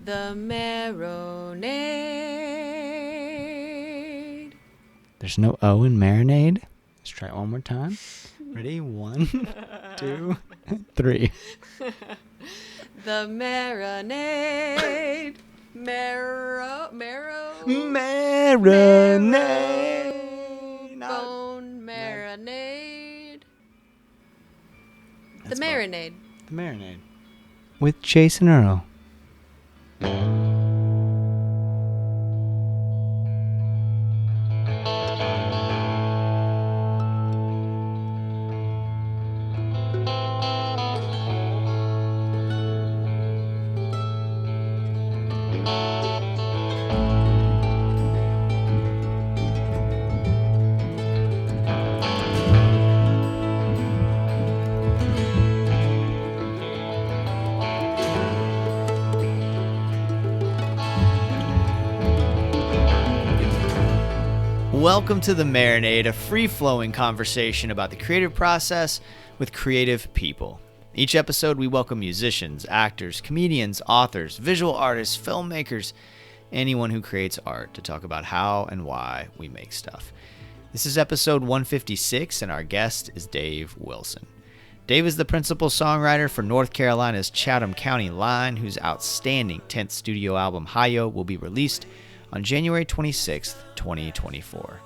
The Marinade. There's no O in Marinade. Let's try it one more time. Ready? 1, 2, 3. The Marinade. Marinade. Bone marinade. That's The Marinade. The Marinade. With Jason Earl. Welcome to The Marinade, a free-flowing conversation about the creative process with creative people. Each episode, we welcome musicians, actors, comedians, authors, visual artists, filmmakers, anyone who creates art to talk about how and why we make stuff. This is episode 156, and our guest is Dave Wilson. Dave is the principal songwriter for North Carolina's Chatham County Line, whose outstanding 10th studio album, Hiyo, will be released on January 26th, 2024.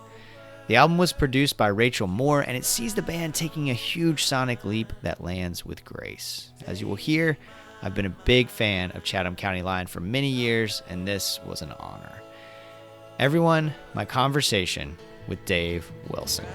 The album was produced by Rachael Moore, and it sees the band taking a huge sonic leap that lands with grace. As you will hear, I've been a big fan of Chatham County Line for many years, and this was an honor. Everyone, my conversation with Dave Wilson.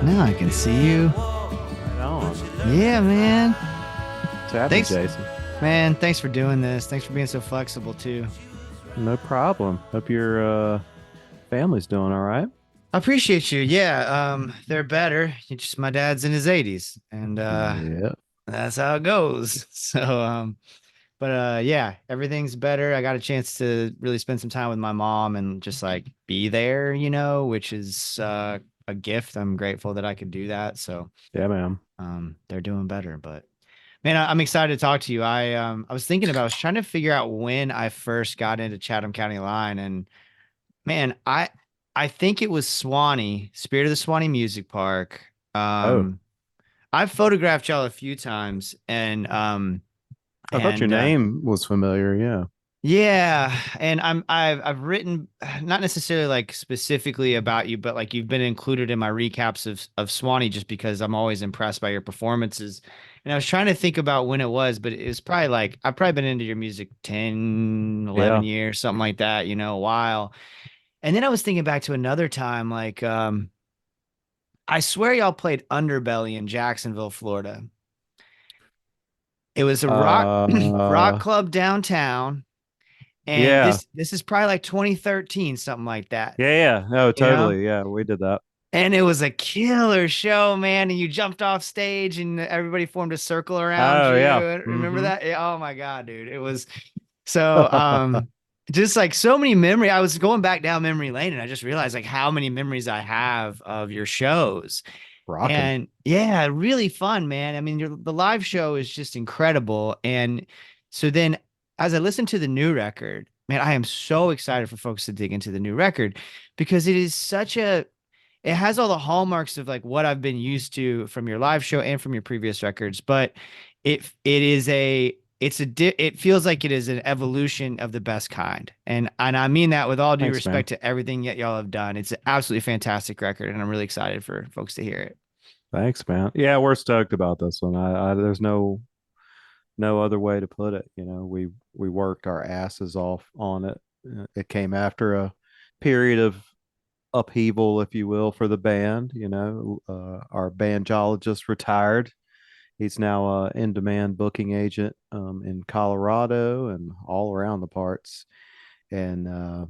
Now I can see you. Right on. Yeah, man. What's happening, Thanks. Jason? Man, thanks for doing this. Thanks for being so flexible, too. No problem. Hope your family's doing all right. I appreciate you. Yeah, they're better. My dad's in his 80s, and Yeah. that's how it goes. So, yeah, everything's better. I got a chance to really spend some time with my mom and just like be there, which is a gift. I'm grateful that I could do that. So, Yeah, man. they're doing better. But man, I'm excited to talk to you. I was trying to figure out when I first got into Chatham County Line, and man, I think it was Swanee, Spirit of the Swanee Music Park. I've photographed y'all a few times, and I thought your name was familiar. Yeah. yeah, and I've written not necessarily like specifically about you, but like you've been included in my recaps of Swanee just because I'm always impressed by your performances. And I was trying to think about when it was, but it was probably like I've probably been into your music 10, 11 years, something like that, a while. And then I was thinking back to another time, like I swear y'all played Underbelly in Jacksonville, Florida. It was a rock club downtown. And this is probably like 2013, something like that. Yeah. No, totally. Yeah, we did that. And it was a killer show, man. And you jumped off stage and everybody formed a circle around you. Yeah. Remember that? Oh my God, dude. It was so just like so many memories. I was going back down memory lane and I just realized like how many memories I have of your shows. Rocking. And yeah, really fun, man. I mean, the live show is just incredible. And so then as I listened to the new record, man, I am so excited for folks to dig into the new record because it is it has all the hallmarks of like what I've been used to from your live show and from your previous records, but it feels like it is an evolution of the best kind. And I mean that with all due respect to everything that y'all have done. It's an absolutely fantastic record and I'm really excited for folks to hear it. Thanks, man. Yeah, we're stoked about this one. There's no other way to put it. We worked our asses off on it. It came after a period of upheaval, if you will, for the band. Our banjologist retired. He's now a in-demand booking agent in Colorado and all around the parts. And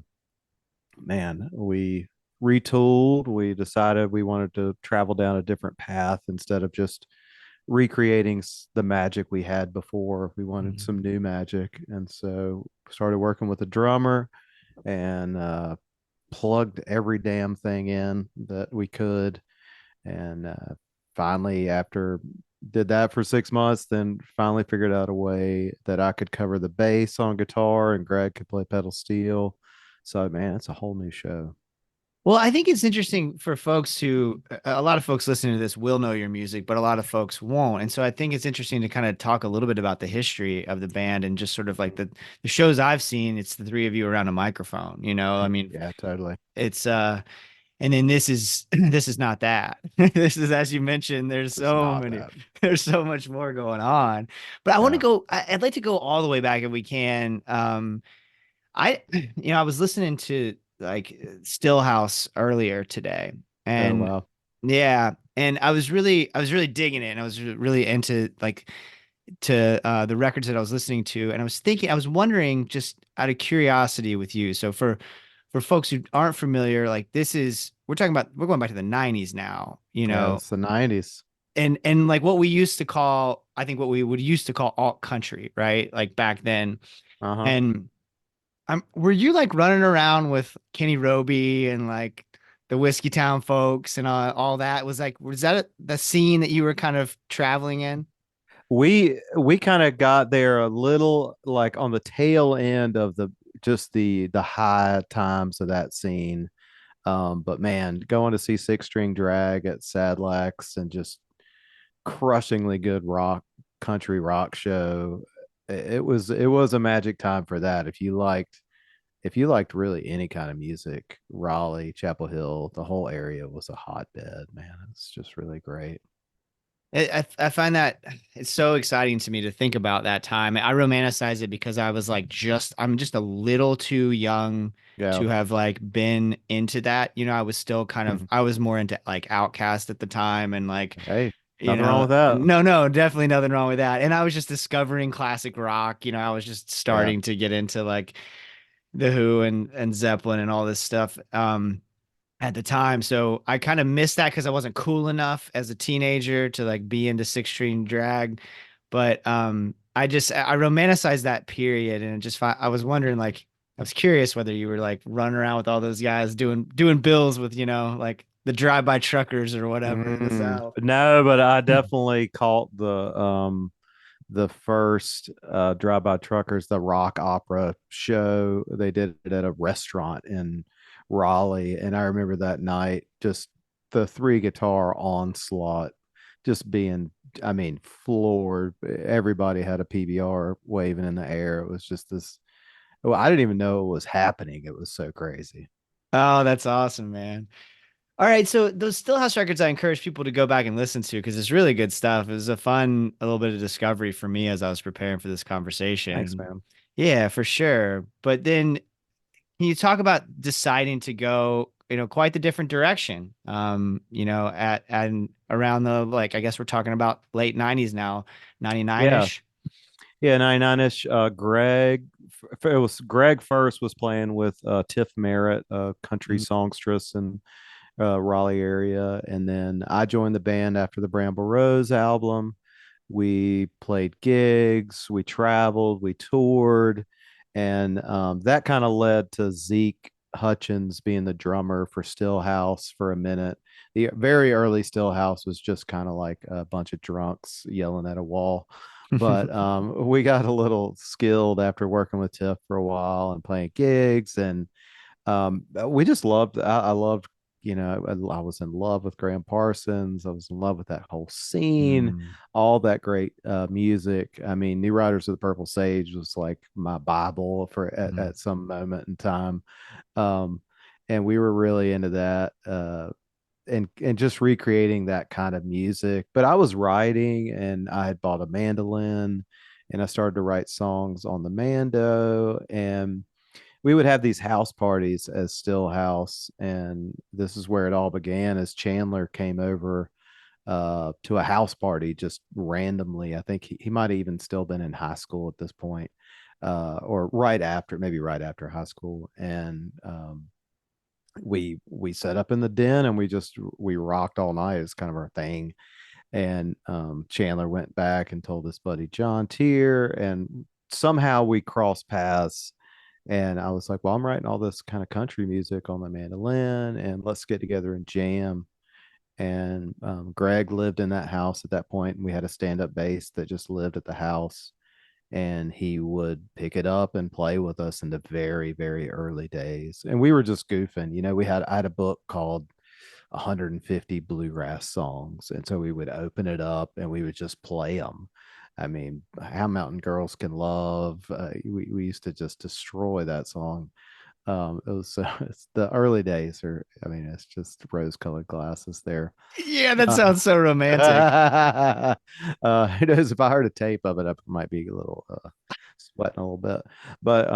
man, we retooled. We decided we wanted to travel down a different path instead of just recreating the magic we had before. We wanted Mhm. some new magic, and so started working with a drummer and plugged every damn thing in that we could. And finally, after did that for 6 months, then finally figured out a way that I could cover the bass on guitar and Greg could play pedal steel. So man, it's a whole new show. Well, I think it's interesting for folks who, a lot of folks listening to this will know your music, but a lot of folks won't. And so I think it's interesting to kind of talk a little bit about the history of the band and just sort of like the shows I've seen, it's the three of you around a microphone, I mean, Yeah, totally. it's, and then this is, this is not that. This is, as you mentioned, It's not that. there's so much more going on. But Yeah. I'd like to go all the way back if we can. I, I was listening to like Stillhouse earlier today, Oh and wow. yeah, and I was really digging it, and I was really into like to the records that I was listening to, and I was wondering just out of curiosity with you. So for folks who aren't familiar, like we're going back to the '90s now, Yeah, it's the 90s. and like what we used to call, I think what we would used to call alt country, right? Like back then, Uh-huh. and were you like running around with Kenny Roby and like the Whiskey Town folks and all that? Was that the scene that you were kind of traveling in? We kind of got there a little like on the tail end of the high times of that scene. But man, going to see Six String Drag at Sadlax and just crushingly good country rock show. It was a magic time for that. If you liked really any kind of music, Raleigh, Chapel Hill, the whole area was a hotbed, man. It's just really great. I find that it's so exciting to me to think about that time. I romanticize it because I'm just a little too young Yeah. to have like been into that. I was still I was more into like Outcast at the time and like, Hey, nothing wrong with that. no, no, definitely nothing wrong with that. And I was just discovering classic rock. I was just Yeah. starting to get into like the Who and Zeppelin and all this stuff. At the time. So I kind of missed that because I wasn't cool enough as a teenager to like be into six string drag. But I romanticized that period and I was wondering like I was curious whether you were like running around with all those guys doing bills with, like the drive-by truckers or whatever in the South. No, but I definitely caught the first Drive By Truckers, the rock opera show. They did it at a restaurant in Raleigh. And I remember that night, just the three guitar onslaught, just being, I mean, floored. Everybody had a PBR waving in the air. It was just this, well, I didn't even know it was happening. It was so crazy. Oh, that's awesome, man. All right, so those Stillhouse records I encourage people to go back and listen to because it's really good stuff. It was a little bit of discovery for me as I was preparing for this Thanks, conversation. man. Yeah, for sure. But then can you talk about deciding to go, quite the different direction? At and around the like I guess we're talking about late '90s now, Yeah. '99-ish. Yeah, 99-ish. It was Greg first was playing with Tiff Merritt, a country Mm, songstress in Raleigh area. And then I joined the band after the Bramble Rose album. We played gigs, we traveled, we toured, and that kind of led to Zeke Hutchins being the drummer for Stillhouse for a minute. The very early Stillhouse was just kind of like a bunch of drunks yelling at a wall. But we got a little skilled after working with Tiff for a while and playing gigs, and we just loved. I loved. I was in love with Graham Parsons. I was in love with that whole scene, Mm, all that great music. I mean, New Riders of the Purple Sage was like my Bible for mm. at some moment in time, um, and we were really into that. and just recreating that kind of music. But I was writing, and I had bought a mandolin, and I started to write songs on the mando, and we would have these house parties as Stillhouse, and this is where it all began as Chandler came over to a house party just randomly. I think he might have even still been in high school at this point, or right after, maybe right after high school. And we set up in the den and we rocked all night. It's kind of our thing. And Chandler went back and told his buddy John Tier, and somehow we crossed paths. And I was like, well, I'm writing all this kind of country music on my mandolin, and let's get together and jam. And Greg lived in that house at that point, and we had a stand-up bass that just lived at the house, and he would pick it up and play with us in the very, very early days. And we were just goofing. I had a book called 150 bluegrass songs, and so we would open it up and we would just play them. I mean, How Mountain Girls Can Love. We used to just destroy that song. It was it's the early days, or I mean, it's just rose-colored glasses there. Yeah, that Uh, sounds so romantic. who knows, if I heard a tape of it, I might be a little sweating a little bit. But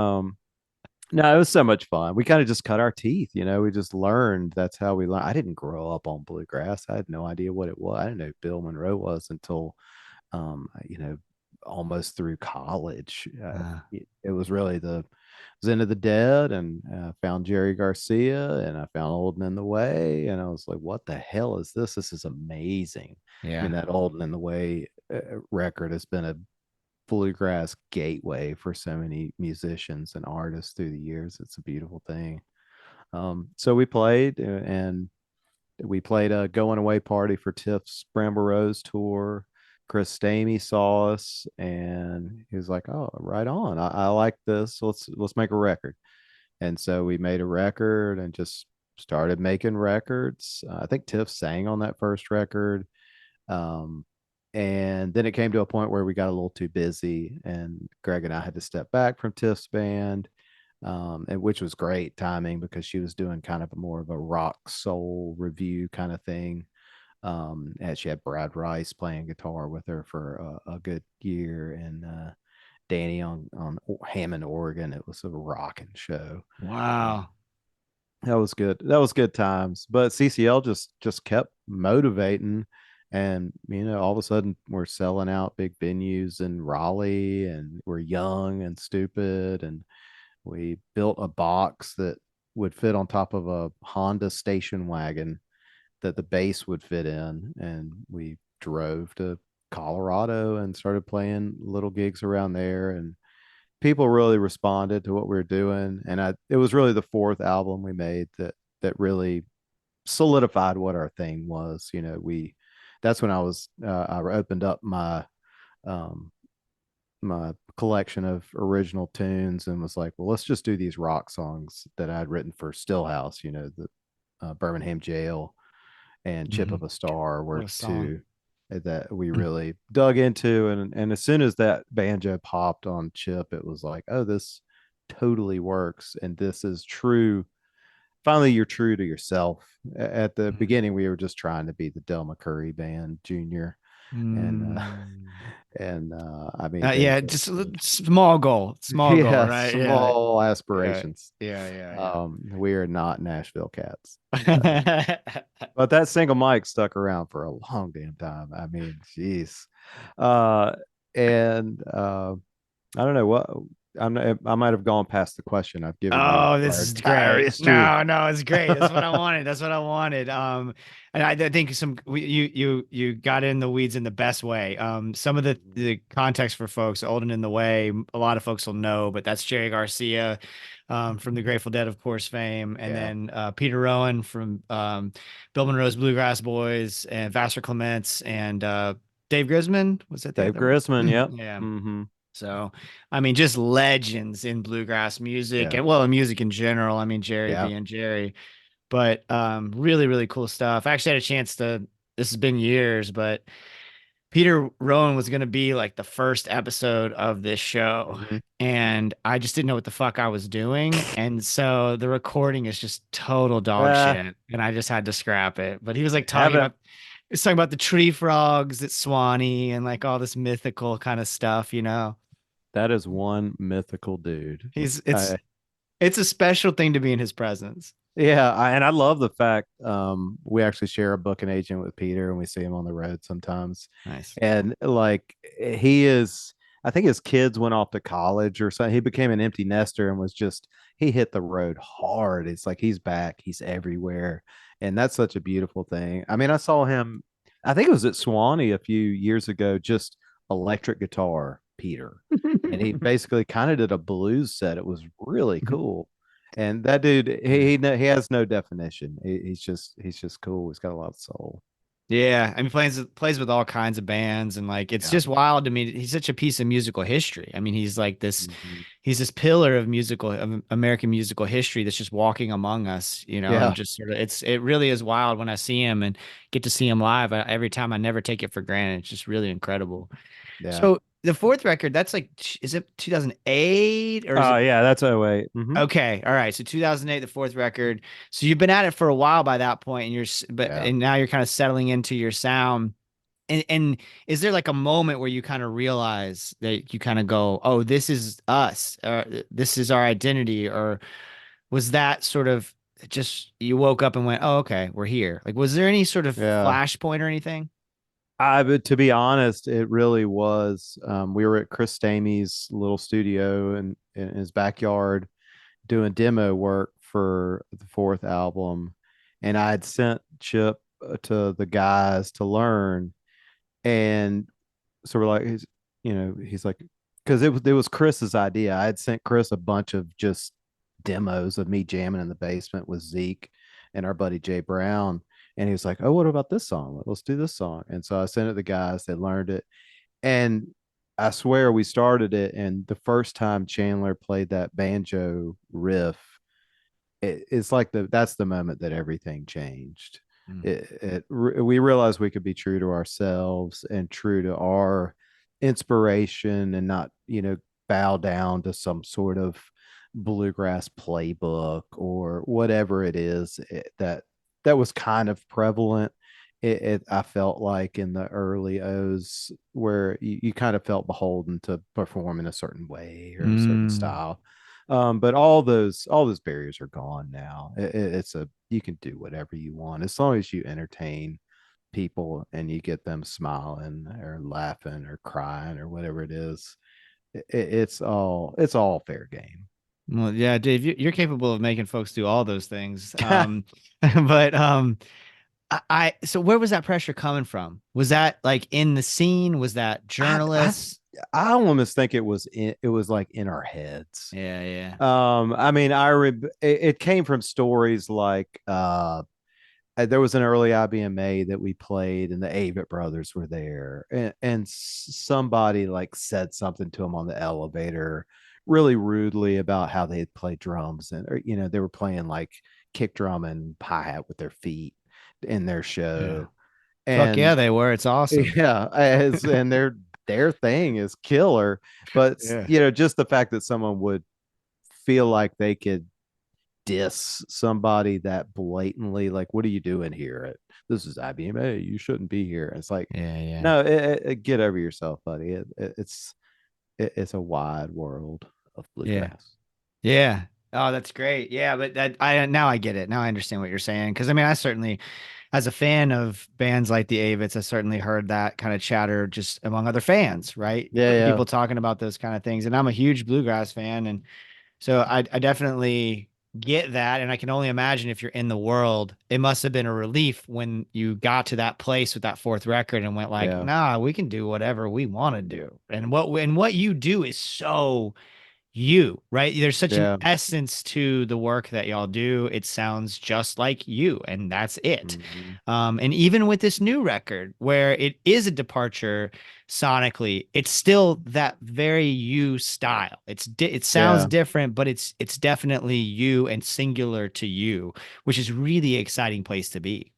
no, it was so much fun. We kind of just cut our teeth, we just learned. That's how we learned. I didn't grow up on bluegrass. I had no idea what it was. I didn't know who Bill Monroe was until you know, almost through college. It was really the was into the Dead, and found Jerry Garcia, and I found Old and in the Way, and I was like, what the hell is this? This is amazing. I mean, Yeah. that Old and in the Way record has been a bluegrass gateway for so many musicians and artists through the years. It's a beautiful thing. So we played, and we played a going away party for Tiff's Bramble Rose tour. Chris Stamey saw us, and he was like, "Oh, right on! I like this. Let's make a record." And so we made a record and just started making records. I think Tiff sang on that first record, um, and then it came to a point where we got a little too busy, and Greg and I had to step back from Tiff's band, and which was great timing because she was doing kind of more of a rock soul review kind of thing. And she had Brad Rice playing guitar with her for a good year, and Danny on Hammond organ. It was a rocking show. Um, Wow. that was good. That was good times. But CCL just kept motivating, and all of a sudden we're selling out big venues in Raleigh, and we're young and stupid, and we built a box that would fit on top of a Honda station wagon that the bass would fit in, and we drove to Colorado and started playing little gigs around there, and people really responded to what we were doing. And it was really the fourth album we made that really solidified what our thing was. We that's when I opened up um my collection of original tunes and was like, well, let's just do these rock songs that I'd written for Stillhouse. The Birmingham Jail and Chip Mhm. of a Star What were a song. two that we really dug into. And as soon as that banjo popped on Chip, it was like, oh, this totally works. And this is true. Finally, you're true to yourself. At the Mm. beginning, we were just trying to be the Del McCurry band, Junior, and Mm. I mean, they Yeah, just a small goal, yeah, right? Yeah, small yeah, aspirations. yeah, We are not Nashville Cats. yeah. But that single mic stuck around for a long damn time. I mean, jeez. Uh, and I don't know what I might have gone past the question. I've given you Oh, this our is entire great. history. No, it's great. That's what I wanted. That's what I wanted. And I think you got in the weeds in the best way. Some of the context for folks, Old and in the Way, a lot of folks will know, but that's Jerry Garcia, from the Grateful Dead, of course, fame, and Yeah, then Peter Rowan from Bill Monroe's Bluegrass Boys, and Vassar Clements, and Dave Grisman. Was that the Dave other one? Grisman. Yep. Yeah. Hmm. So, I mean, just legends in bluegrass music Yeah. and well, in music in general. I mean, Jerry Yeah. being Jerry, but really, really cool stuff. I actually had a chance to, this has been years, but Peter Rowan was going to be like the first episode of this show. Mhm. And I just didn't know what the fuck I was doing. And so the recording is just total dog Uh, shit. And I just had to scrap it. But he was like haven't he was talking about the tree frogs at Swanee and like all this mythical kind of stuff, that is one mythical dude. He's I, it's a special thing to be in his presence. Yeah, and I love the fact we actually share a booking agent with Peter, and we see him on the road sometimes. Nice. And like he is, I think his kids went off to college or something. He became an empty nester and was just he hit the road hard. It's like he's back, he's everywhere, and that's such a beautiful thing. I mean, I saw him, I think it was at Swanee a few years ago, just electric guitar, Peter, and he basically kind of did a blues set. It was really cool. And that dude, Yeah. he has no definition. He's just cool. He's got a lot of soul. Yeah, I mean, plays with all kinds of bands, and like it's Yeah. just wild to me. He's such a piece of musical history. I mean, Mhm. he's this pillar of American musical history that's just walking among us, and Yeah. just sort of it really is wild when I see him and get to see him live. Every time I never take it for granted. It's just really incredible. Yeah. So the fourth record, that's like, is it 2008 or is Oh it? yeah, that's 08. Okay, all right. So 2008, the fourth record. So you've been at it for a while by that point, and Yeah. and now you're kind of settling into your sound. And is there like a moment where you kind of realize that you kind of go, "Oh, this is us, or this is our identity," or was that sort of just you woke up and went, "Oh, okay, we're here." Like, was there any sort of Yeah. flashpoint or anything? But to be honest, it really was. We were at Chris Stamey's little studio in his backyard doing demo work for the fourth album, and I had sent Chip to the guys to learn, and so we're like, he's like, because it was Chris's idea. I had sent Chris a bunch of just demos of me jamming in the basement with Zeke and our buddy Jay Brown, and he was like, "Oh, what about this song? Let's do this song." And so I sent it to the guys. They learned it, and I swear we started it, and the first time Chandler played that banjo riff, it's like that's the moment that everything changed. Mm. We realized we could be true to ourselves and true to our inspiration, and not bow down to some sort of bluegrass playbook or whatever it is that was kind of prevalent. I felt like in the early O's where you kind of felt beholden to perform in a certain way or a certain Mm. style. But all those barriers are gone now. It's a you can do whatever you want as long as you entertain people and you get them smiling or laughing or crying or whatever it is. It's all fair game. Well, yeah, Dave, you're capable of making folks do all those things. But so where was that pressure coming from? Was that like in the scene? Was that I I journalists? I almost think it was like in our heads. Yeah, yeah. I mean, it came from stories like there was an early IBMA that we played, and the Avett brothers were there, and somebody like said something to them on the elevator, really rudely about how they had played drums, and or, they were playing like kick drum and hi hat with their feet in their Yeah. show, Fuck yeah, and they were. It's awesome. yeah, and their thing is killer, but Yeah. just the fact that someone would feel like they could diss somebody that blatantly, like, what are you doing here? This is IBMA. You shouldn't be here. It's like, Yeah, yeah. no, get over yourself, buddy. It's a wide world of Yeah. bluegrass. Yeah. Oh, that's great. Yeah, but that I now I get it. Now I understand what you're saying. Because I mean, I certainly, as a fan of bands like the Avets, I certainly heard that kind of chatter just among other fans, right? Yeah, yeah, People talking about those kind of things. And I'm a huge bluegrass fan, and so I definitely get that. And I can only imagine if you're in the world, it must have been a relief when you got to that place with that fourth record and went like, yeah, nah, we can do whatever we want to do. And what you do is so you, right? There's such an yeah. essence to the work that y'all do. It sounds just like you, and that's it. Mhm. And even with this new record, where it is a departure sonically, it's still that very you style. It sounds Yeah. different, but it's definitely you and singular to you, which is really exciting place to be.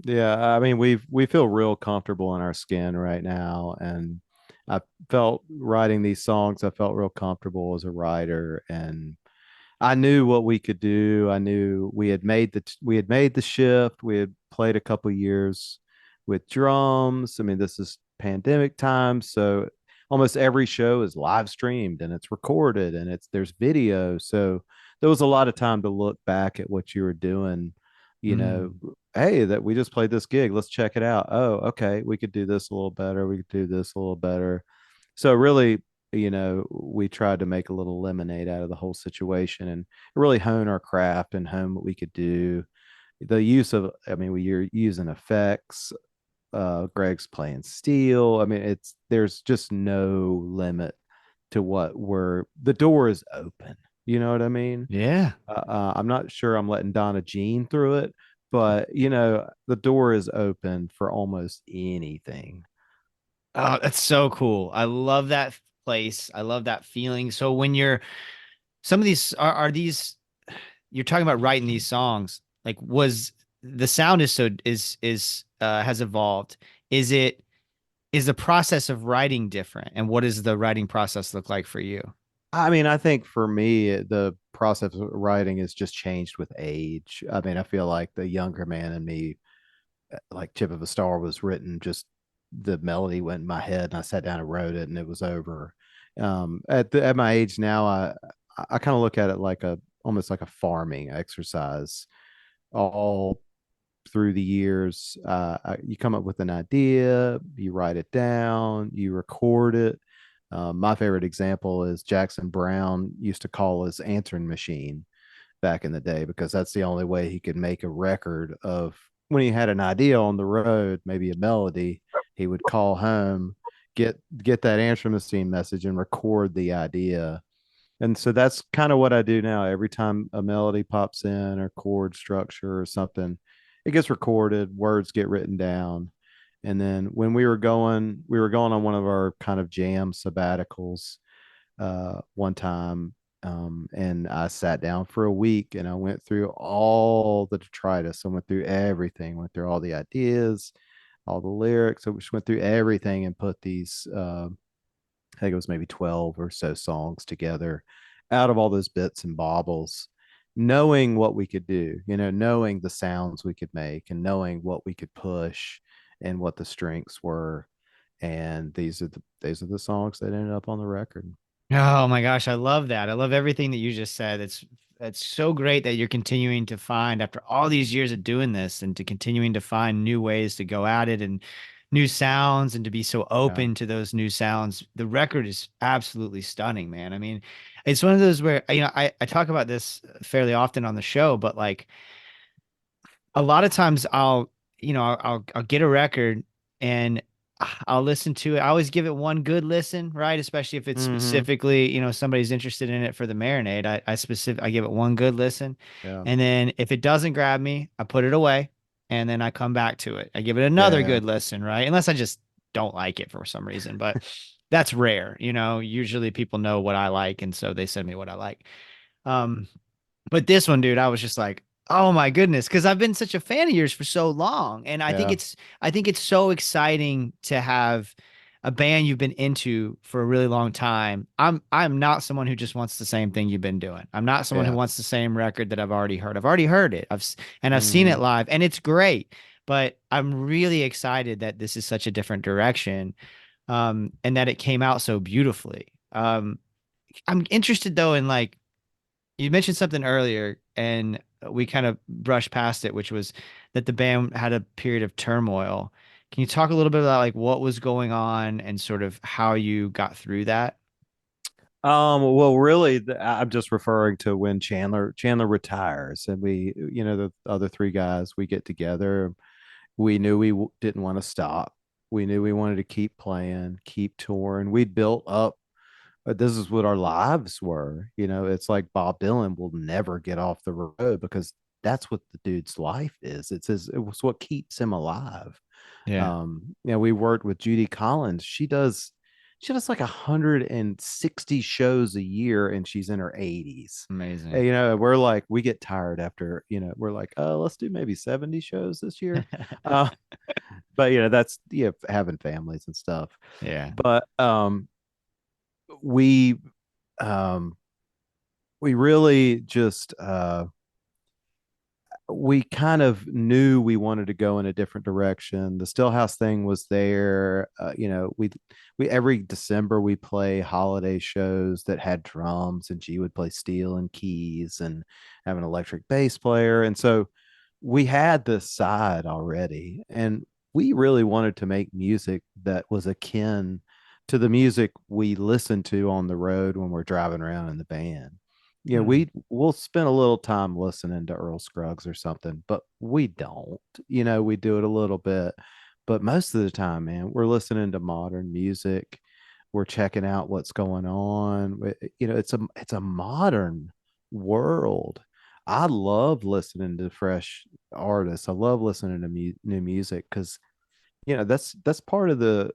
Yeah, I mean we feel real comfortable in our skin right now, and I felt writing these songs, I felt real comfortable as a writer, and I knew what we could do. I knew we had made the shift. We had played a couple years with drums. I mean, this is pandemic time, so almost every show is live streamed and it's recorded and there's video. So there was a lot of time to look back at what you were doing, you know, Mm. hey, that we just played this gig. Let's check it out. Oh, okay, we could do this a little better. We could do this a little better. So really, we tried to make a little lemonade out of the whole situation and really hone our craft and hone what we could do. The use of, I mean, we're using effects. Greg's playing steel. I mean, there's just no limit to the door is open. You know what I mean? Yeah. I'm not sure I'm letting Donna Jean through it, but the door is open for almost anything. Oh, that's so cool. I love that place. I love that feeling. So when you're some of these are these you're talking about writing these songs, like was the sound is so is has evolved. Is it is the process of writing different? And what does the writing process look like for you? I mean, I think for me, the process of writing has just changed with age. I mean, I feel like the younger man in me, like Tip of a Star was written, just the melody went in my head and I sat down and wrote it and it was over. At my age now, I kind of look at it like almost like a farming exercise. All through the years, you come up with an idea, you write it down, you record it. My favorite example is Jackson Brown used to call his answering machine back in the day because that's the only way he could make a record of when he had an idea on the road, maybe a melody, he would call home, get that answering machine message and record the idea. And so that's kind of what I do now. Every time a melody pops in or chord structure or something, it gets recorded, words get written down. And then when we were going on one of our kind of jam sabbaticals one time. And I sat down for a week and I went through all the detritus. I went through everything, went through all the ideas, all the lyrics. I just went through everything and put these I think it was maybe 12 or so songs together out of all those bits and baubles, knowing what we could do, knowing the sounds we could make and knowing what we could push and what the strengths were. And these are the songs that ended up on the record. Oh my gosh, I love that. I love everything that you just said. It's so great that you're continuing to find after all these years of doing this and to continuing to find new ways to go at it and new sounds and to be so Yeah. open to those new sounds. The record is absolutely stunning, man. I mean, it's one of those where I talk about this fairly often on the show, but like a lot of times I'll get a record and I'll listen to it. I always give it one good listen, right? Especially if it's Mm-hmm. specifically, somebody's interested in it for the marinade. I give it one good listen. Yeah. And then if it doesn't grab me, I put it away and then I come back to it. I give it another Yeah. good listen, right? Unless I just don't like it for some reason, but that's rare, Usually people know what I like and so they send me what I like. Um but this one, dude, I was just like, oh my goodness, because I've been such a fan of yours for so long. And Yeah. I think it's so exciting to have a band you've been into for a really long time. I'm not someone who just wants the same thing you've been doing. I'm not someone who Yeah. wants the same record that I've already heard. I've already heard it. And I've seen it Mm-hmm. live and it's great. But I'm really excited that this is such a different direction. And that it came out so beautifully. I'm interested though in like you mentioned something earlier, and we kind of brushed past it, which was that the band had a period of turmoil. Can you talk a little bit about like what was going on and sort of how you got through that? Well, really, I'm just referring to when Chandler retires, and the other three guys, we get together. We knew didn't want to stop. We knew we wanted to keep playing, keep touring. We'd built up. This is what our lives were. It's like Bob Dylan will never get off the road because that's what the dude's life is. It was what keeps him alive. Yeah. We worked with Judy Collins. She does she does like 160 shows a year, and she's in her 80s. And, Amazing. you know, we're like, we get tired after, you know, we're like, oh, let's do maybe 70 shows this year. Uh, but you know, that's, you know, having families and stuff. Yeah. But we um we really just we kind of knew we wanted to go in a different direction. The Stillhouse thing was there. You know, we every December we play holiday shows that had drums, and she would play steel and keys and have an electric bass player. And so we had this side already, and we really wanted to make music that was akin to the music we listen to on the road when we're driving around in the band. You know, Hmm. we'll spend a little time listening to Earl Scruggs or something, but we don't. You know, we do it a little bit, but most of the time, man, we're listening to modern music. We're checking out what's going on. You know, it's a modern world. I love listening to fresh artists. I love listening to new music because, you know, that's part of the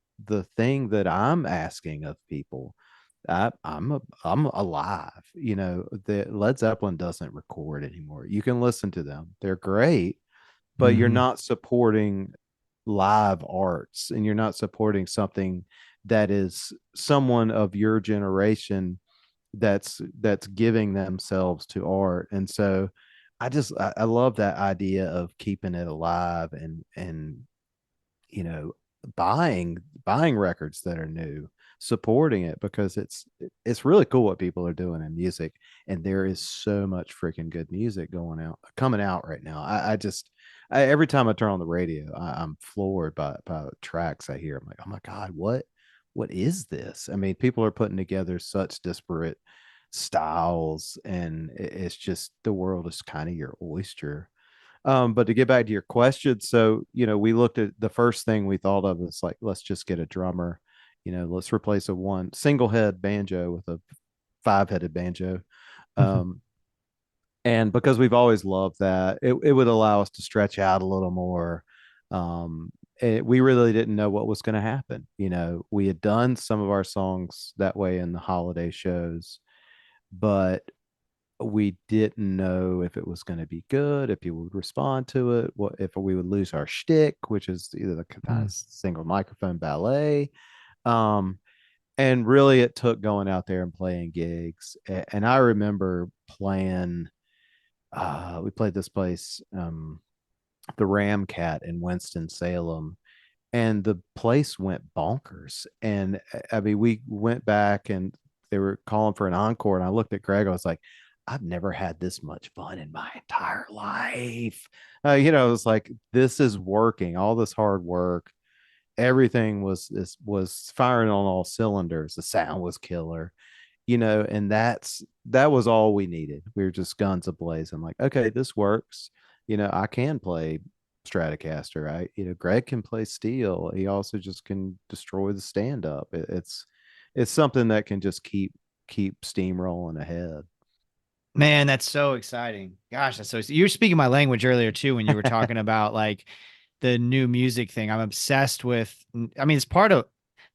thing that I'm asking of people. I'm alive. You know, the Led Zeppelin doesn't record anymore. You can listen to them. They're great, but you're Hmm. not supporting live arts, and you're not supporting something that is someone of your generation that's giving themselves to art. And so I love that idea of keeping it alive, and you know, buying records that are new, supporting it, because it's really cool what people are doing in music. And there is so much freaking good music coming out right now. I just every time I turn on the radio, I'm floored by tracks I hear. I'm like, oh my god, what is this? I mean, people are putting together such disparate styles, and it's just, the world is kind of your oyster. But to get back to your question, so, you know, we looked at, the first thing we thought of was like, let's just get a drummer. You know, let's replace a one single head banjo with a five-headed banjo. Um, and because we've always loved that, it would allow us to stretch out a little more. We really didn't know what was going to happen. You know, we had done some of our songs that way in the holiday shows, but we didn't know if it was going to be good, if people would respond to it, what if we would lose our shtick, which is either the kind of single microphone ballet. Um, and really, it took going out there and playing gigs. And I remember playing. We played this place, the Ram Cat in Winston Salem, and the place went bonkers. And I mean, we went back and they were calling for an encore, and I looked at Greg. I was like, I've never had this much fun in my entire life. You know, it was like, this is working. All this hard work, everything was firing on all cylinders. The sound was killer, you know, and that was all we needed. We were just guns ablaze. I'm like, okay, this works. You know, I can play Stratocaster, right? You know, Greg can play steel. He also just can destroy the stand up. It's something that can just keep steamrolling ahead. Man, that's so exciting. Gosh, that's so you were speaking my language earlier too when you were talking about like the new music thing. I'm obsessed with, I mean, it's part of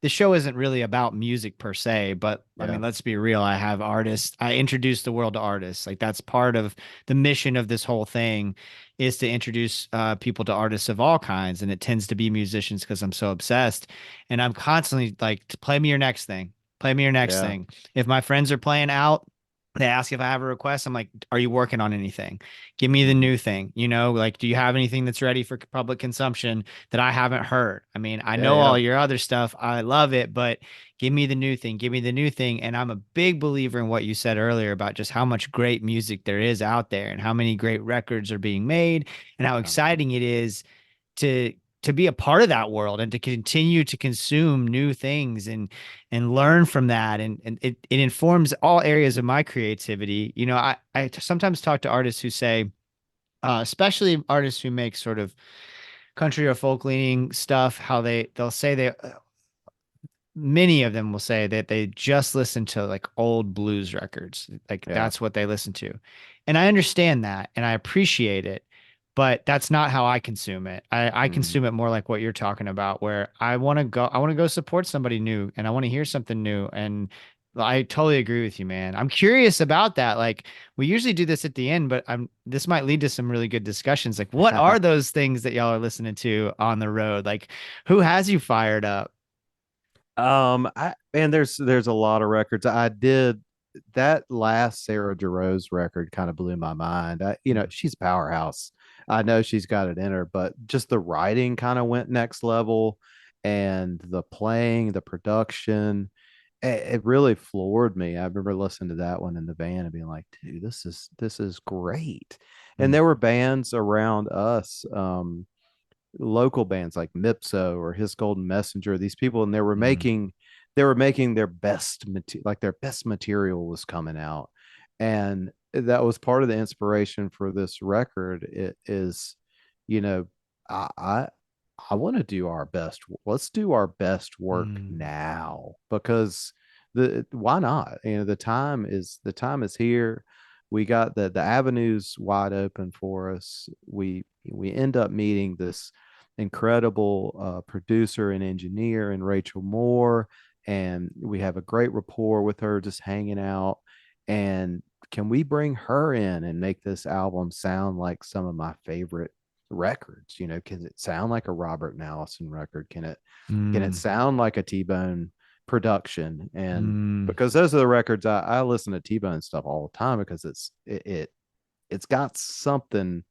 the show isn't really about music per se, but I Yeah. mean, let's be real. I have artists. I introduce the world to artists. Like that's part of the mission of this whole thing is to introduce people to artists of all kinds. And it tends to be musicians because I'm so obsessed. And I'm constantly like, play me your next thing. Play me your next Yeah. thing. If my friends are playing out, they ask if I have a request. I'm like, are you working on anything? Give me the Mhm. new thing. You know, like, do you have anything that's ready for public consumption that I haven't heard? I mean, I Yeah. know Yeah. all your other stuff. I love it, but give me the new thing. Give me the new thing. And I'm a big believer in what you said earlier about just how much great music there is out there and how many great records are being made and how Yeah. exciting it is to to be a part of that world and to continue to consume new things and learn from that and it informs all areas of my creativity. You know, I sometimes talk to artists who say especially artists who make sort of country or folk leaning stuff, how they'll say they many of them will say that they just listen to like old blues records. Like Yeah. that's what they listen to. And I understand that and I appreciate it. but that's not how I consume it. I Mhm. consume it more like what you're talking about, where I want to go support somebody new and I want to hear something new. And I totally agree with you, man. I'm curious about that. Like we usually do this at the end, but this might lead to some really good discussions. Like what are those things that y'all are listening to on the road? Like who has you fired up? I and there's a lot of records. I did that last Sarah Jarosz record kind of blew my mind. She's a powerhouse. I know she's got it in her, but just the writing kind of went next level, and the playing, the production, it really floored me. I remember listening to that one in the van and being like, dude, this is great. And Mm, there were bands around us. Local bands like Mipso or His Golden Messenger, these people, and mm, they were making their best like their best material was coming out. And that was part of the inspiration for this record. It is, you know, I I, I want to do our best. Let's do our best work mm, now because the why not? The time is here. We got the avenues wide open for us. We end up meeting this incredible producer and engineer and Rachael Moore, and we have a great rapport with her just hanging out. And can we bring her in and make this album sound like some of my favorite records? Can it sound like a Robert Allison record? Can it mm, sound like a T-Bone production? And mm. because those are the records I listen to T-Bone stuff all the time because it's got something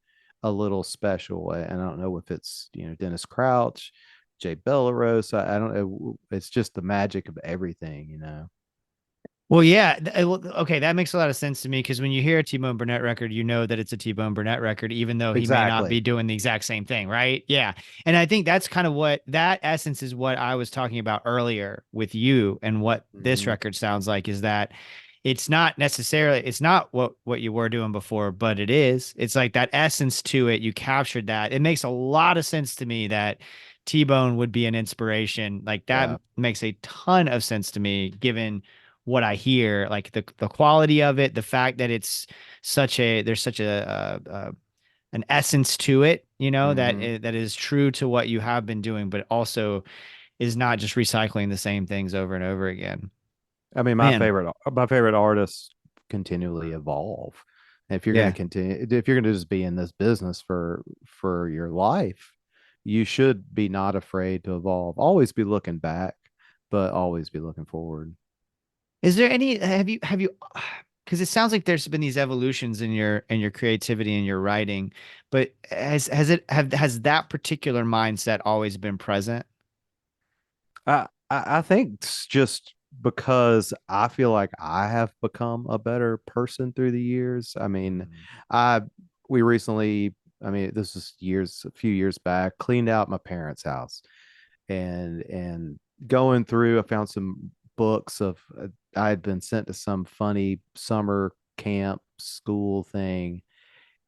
a little special. And I don't know if it's, Dennis Crouch, Jay Bellerose. I don't know. It's just the magic of everything. Well, yeah. Okay, that makes a lot of sense to me because when you hear a T-Bone Burnett record, you know that it's a T-Bone Burnett record, even though he may not be Exactly. doing the exact same thing, right? Yeah. And I think that's kind of what that essence is what I was talking about earlier with you and what this Hmm. record sounds like is that it's not what you were doing before, but it is. It's like that essence to it. You captured that. It makes a lot of sense to me that T-Bone would be an inspiration. Like that Yeah. makes a ton of sense to me given what I hear, like the quality of it, the fact that it's there's such a an essence to it, Hmm. that is true to what you have been doing, but also is not just recycling the same things over and over again. I mean, Man, my favorite artists continually evolve. If you're going to yeah. continue, if you're going to just be in this business for your life, you should be not afraid to evolve. Always be looking back, but always be looking forward. Is there any have you because it sounds like there's been these evolutions in your creativity and your writing, but has that particular mindset always been present? I think it's just because I feel like I have become a better person through the years. I mean, Mm. I we recently, I mean, this is a few years back, cleaned out my parents' house and going through, I found some books of I had been sent to some funny summer camp school thing,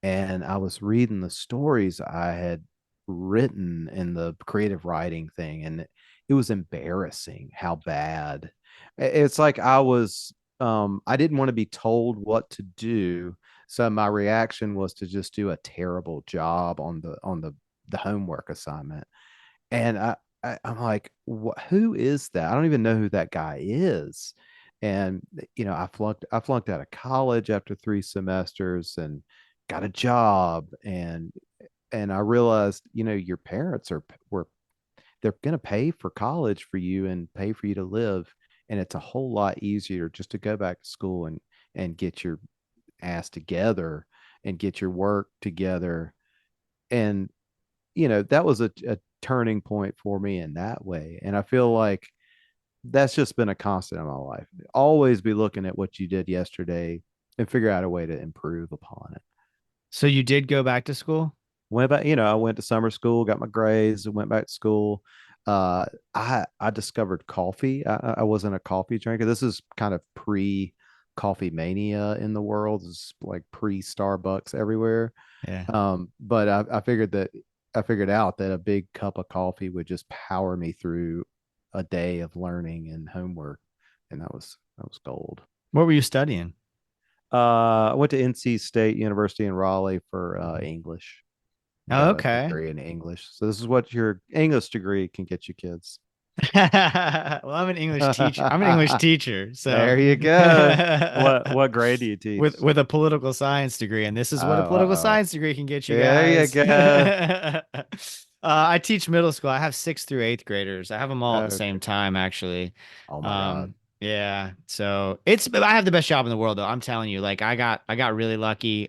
and I was reading the stories I had written in the creative writing thing, and it was embarrassing how bad. It's like I didn't want to be told what to do, so my reaction was to just do a terrible job on the homework assignment. And I'm like, who is that? I don't even know who that guy is. And I flunked out of college after 3 semesters and got a job. And I realized, your parents were they're going to pay for college for you and pay for you to live. And it's a whole lot easier just to go back to school and get your ass together and get your work together. And that was a turning point for me in that way. And I feel like that's just been a constant in my life. Always be looking at what you did yesterday and figure out a way to improve upon it. So you did go back to school? I went to summer school, got my grades, and went back to school. I discovered coffee. I wasn't a coffee drinker. This is kind of pre coffee mania in the world. It's like pre Starbucks everywhere. Yeah. But I figured out that a big cup of coffee would just power me through a day of learning and homework, and that was gold. What were you studying? I went to NC State University in Raleigh for Mhm. English. You Oh, got a okay. degree in English. So this is what your English degree can get you kids. Well, I'm an English teacher. I'm an English teacher, so There you go. What grade do you teach? with a political science degree, and this is Oh, what a political uh-oh. science degree can get you There you guys. go. I teach middle school. I have sixth through eighth graders. I have them all at the same Okay. time, actually. Oh my God. Um, yeah. So I have the best job in the world, though. I'm telling you, like I got really lucky.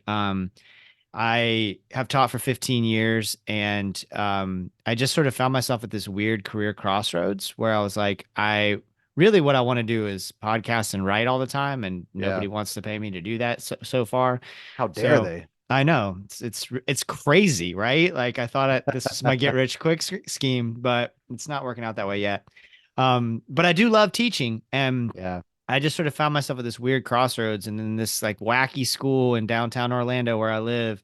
I have taught for 15 years, and I just sort of found myself at this weird career crossroads where I was like, what I want to do is podcast and write all the time, and Yeah. nobody wants to pay me to do that so far. How dare So they? I know it's crazy, right? Like I thought this was my get rich quick scheme, but it's not working out that way yet. But I do love teaching, and Yeah. I just sort of found myself at this weird crossroads, and then this like wacky school in downtown Orlando where I live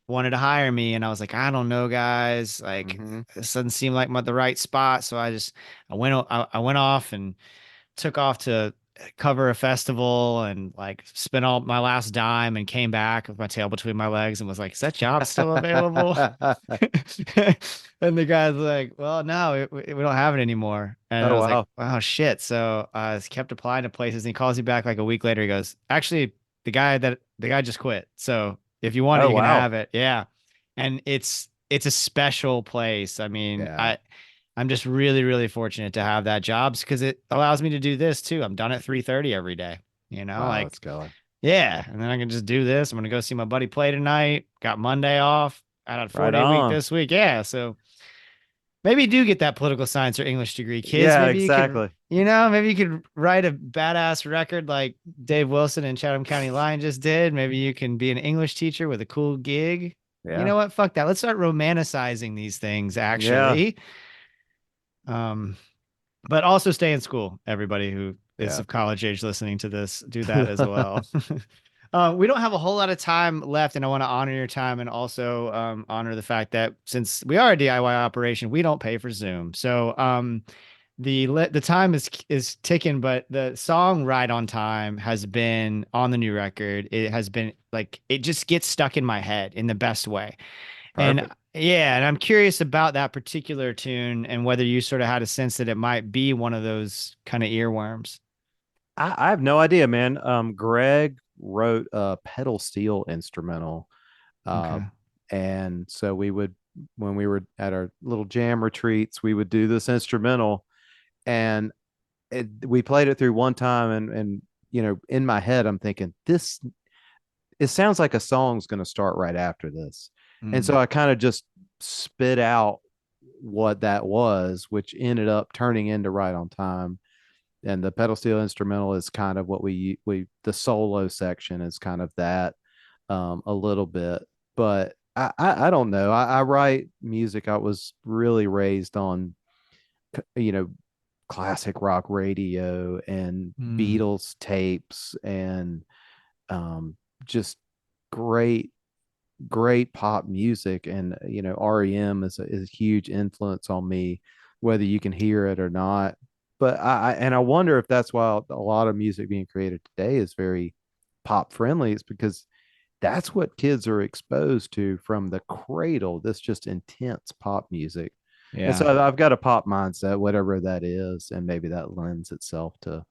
wanted to hire me, and I was like, I don't know, guys, like Hmm. this doesn't seem like the right spot. So I went off and took off to cover a festival and like spent all my last dime and came back with my tail between my legs and was like, is that job still available? And the guy's like, well, no, we don't have it anymore. And I Oh was like, wow. oh shit. So I kept applying to places, and he calls me back like a week later. He goes, actually, the guy just quit. So if you want it, Oh you can wow. have it. Yeah. And it's a special place. I mean, Yeah. I'm just really, really fortunate to have that job because it allows me to do this too. I'm done at 3:30 every day, Wow, like, that's killer. yeah. And then I can just do this. I'm going to go see my buddy play tonight. Got Monday off. I had a Right 4 day week on. this week. Yeah. So maybe do get that political science or English degree, kids. Yeah, exactly. Maybe you could write a badass record like Dave Wilson and Chatham County Line just did. Maybe you can be an English teacher with a cool gig. You Yeah. know what? Fuck that. Let's start romanticizing these things, Yeah. actually. Um, but also stay in school. Everybody who is Yeah. of college age listening to this, do that as well. We don't have a whole lot of time left, and I want to honor your time and also honor the fact that since we are a DIY operation, we don't pay for Zoom. So the time is ticking, but the song "Right on Time" has been on the new record. It has been like it just gets stuck in my head in the best way. And Perfect. yeah, and I'm curious about that particular tune and whether you sort of had a sense that it might be one of those kind of earworms. I have no idea, man. Greg wrote a pedal steel instrumental. Uh, Okay. and so we would, when we were at our little jam retreats, we would do this instrumental, and we played it through one time, and in my head, I'm thinking this. It sounds like a song's going to start right after this, and so Mm. I kind of just spit out what that was, which ended up turning into Right on Time. And the pedal steel instrumental is kind of what we the solo section is kind of that, a little bit. But I don't know. I write music. I was really raised on you know classic rock radio and Mm. Beatles tapes, and um, just great pop music. And REM is a huge influence on me, whether you can hear it or not. But I wonder if that's why a lot of music being created today is very pop friendly. It's because that's what kids are exposed to from the cradle, this just intense pop music. And Yeah. so I've got a pop mindset, whatever that is, and maybe that lends itself to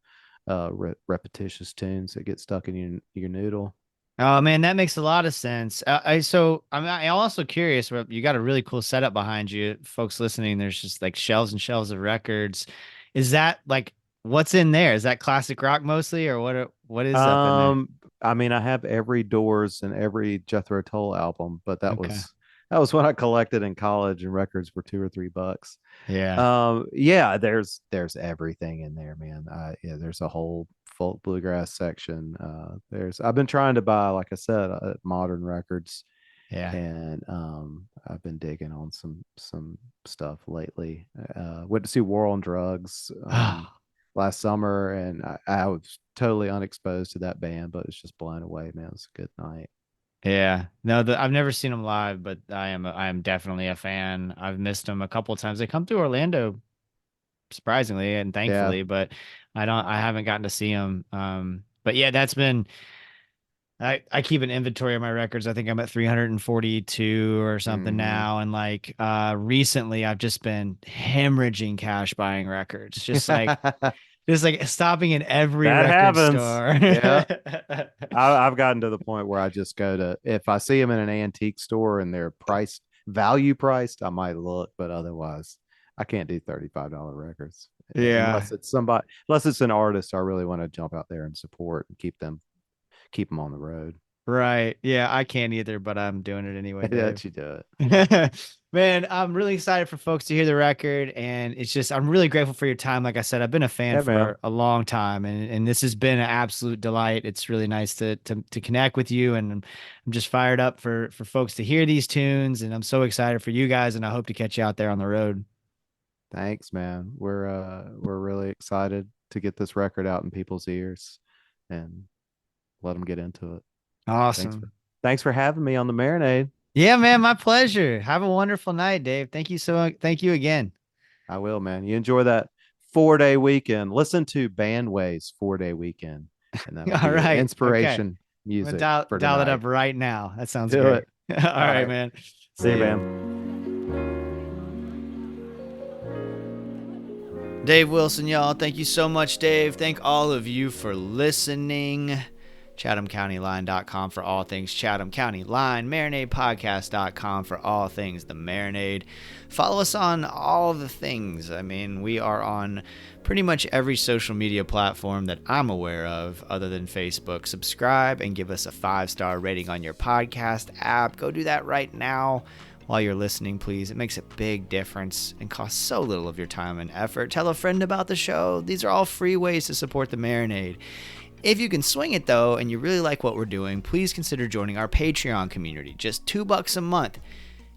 repetitious tunes that get stuck in your noodle. Oh man, that makes a lot of sense. I'm also curious. You got a really cool setup behind you, folks listening. There's just like shelves and shelves of records. Is that like what's in there? Is that classic rock mostly, or what is up in there? Um, I mean, I have every Doors and every Jethro Tull album, but that Okay. was that was when I collected in college, and records were $2 or $3. Yeah. Yeah, there's everything in there, man. Yeah, there's a whole folk bluegrass section. There's I've been trying to buy, like I said, modern records, Yeah. and I've been digging on some stuff lately. Went to see War on Drugs last summer, and I was totally unexposed to that band, but it's just blown away, man. It's a good night. Yeah. No, I've never seen them live, but I am definitely a fan. I've missed them a couple of times. They come through Orlando surprisingly and Yeah. thankfully, but I haven't gotten to see them. But yeah, that's been I keep an inventory of my records. I think I'm at 342 or something Hmm. now. And like recently I've just been hemorrhaging cash buying records. Just like stopping in every That record happens. store. Yeah. I've gotten to the point where I just go to, if I see them in an antique store and they're priced, value priced, I might look, but otherwise I can't do $35 records Yeah. unless it's somebody, unless it's an artist I really want to jump out there and support and keep them on the road. Right. Yeah, I can't either, but I'm doing it anyway, Dave. That you do it. Man, I'm really excited for folks to hear the record, and it's just I'm really grateful for your time. Like I said, I've been a fan Yeah, man. for a long time, and this has been an absolute delight. It's really nice to connect with you, and I'm just fired up for folks to hear these tunes, and I'm so excited for you guys, and I hope to catch you out there on the road. Thanks, man. We're really excited to get this record out in people's ears and let them get into it. Thanks for Awesome. thanks for having me on the Marinade. Yeah, man, my pleasure. Have a wonderful night, Dave. Thank you again. I will, man. You enjoy that 4 day weekend. Listen to Bandways 4 day weekend, and that'll be All your right. Okay. inspiration I'm gonna music dial for dial it up tonight. right now. That sounds Do great. it. All All right, right. man. See you, See ya. man. Dave Wilson, y'all. Thank you so much, Dave. Thank all of you for listening. ChathamCountyLine.com for all things Chatham County Line. MarinadePodcast.com for all things The Marinade. Follow us on all the things. I mean, we are on pretty much every social media platform that I'm aware of other than Facebook. Subscribe and give us a 5-star rating on your podcast app. Go do that right now. While you're listening, please. It makes a big difference and costs so little of your time and effort. Tell a friend about the show. These are all free ways to support the Marinade. If you can swing it though, and you really like what we're doing, please consider joining our Patreon community. Just $2 a month.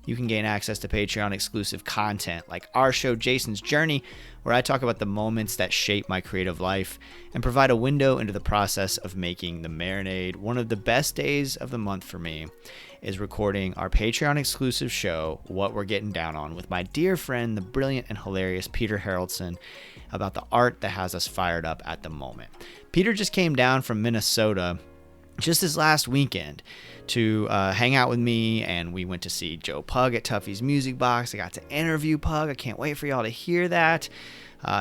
You can gain access to Patreon exclusive content like our show Jason's Journey, where I talk about the moments that shape my creative life and provide a window into the process of making the Marinade. One of the best days of the month for me is recording our Patreon exclusive show, What We're Getting Down On, with my dear friend, the brilliant and hilarious Peter Haraldson, about the art that has us fired up at the moment. Peter just came down from Minnesota just this last weekend to hang out with me, and we went to see Joe Pug at Tuffy's Music Box. I got to interview Pug. I can't wait for y'all to hear that.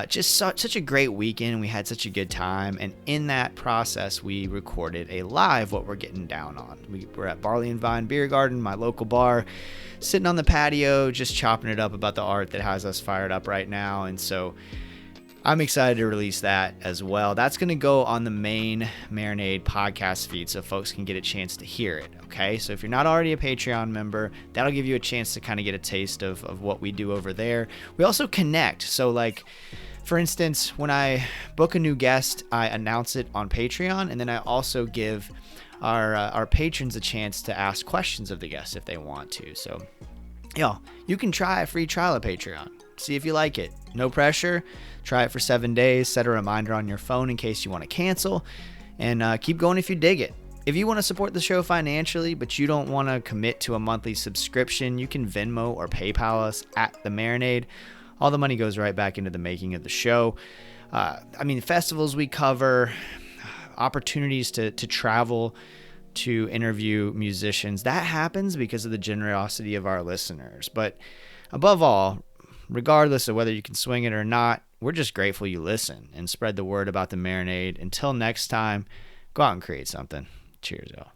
Just such a great weekend. We had such a good time, and in that process, we recorded a live What We're Getting Down On. We were at Barley and Vine Beer Garden, my local bar, sitting on the patio, just chopping it up about the art that has us fired up right now, and so I'm excited to release that as well. That's going to go on the main Marinade podcast feed so folks can get a chance to hear it, okay? So if you're not already a Patreon member, that'll give you a chance to kind of get a taste of what we do over there. We also connect. So like, for instance, when I book a new guest, I announce it on Patreon, and then I also give our patrons a chance to ask questions of the guests if they want to. So, you can try a free trial of Patreon. See if you like it. No pressure. Try it for 7 days. Set a reminder on your phone in case you want to cancel. And keep going if you dig it. If you want to support the show financially, but you don't want to commit to a monthly subscription, you can Venmo or PayPal us at The Marinade. All the money goes right back into the making of the show. Festivals we cover, opportunities to travel, to interview musicians. That happens because of the generosity of our listeners. But above all, regardless of whether you can swing it or not, we're just grateful you listen and spread the word about the Marinade. Until next time, go out and create something. Cheers, y'all.